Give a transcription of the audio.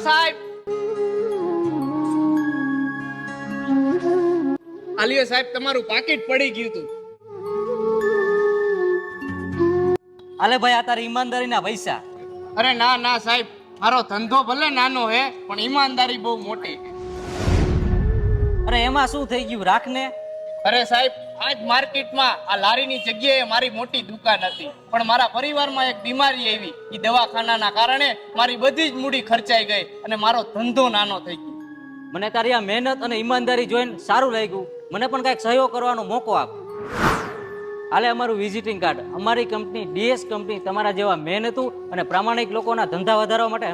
સાહેબ આલિયો સાહેબ તમારું પાકીટ પડી ગયું હતું. આલે ભાઈ આ તારી ઈમાનદારીના પૈસા. અરે ના ના સાહેબ, મારો ધંધો ભલે નાનો હે પણ ઈમાનદારી બહુ મોટી. અરે એમાં શું થઈ ગયું, રાખને. અરે સાહેબ, આજ માર્કેટમાં આ લારીની જગ્યાએ મારી મોટી દુકાન હતી, પણ મારા પરિવારમાં એક બીમારી આવી. એ દવાખાનાના કારણે મારી બધી જ મૂડી ખર્ચાઈ ગઈ અને મારો ધંધો નાનો થઈ ગયો. મને તારી આ મહેનત અને ઈમાનદારી જોઈને સારું લાગ્યું. મને પણ કાંઈક સહયોગ કરવાનો મોકો આપ. હાલે અમારું વિઝિટિંગ કાર્ડ. અમારી કંપની DS કંપની તમારા જેવા મહેનતુ અને પ્રામાણિક લોકોના ધંધા વધારવા માટે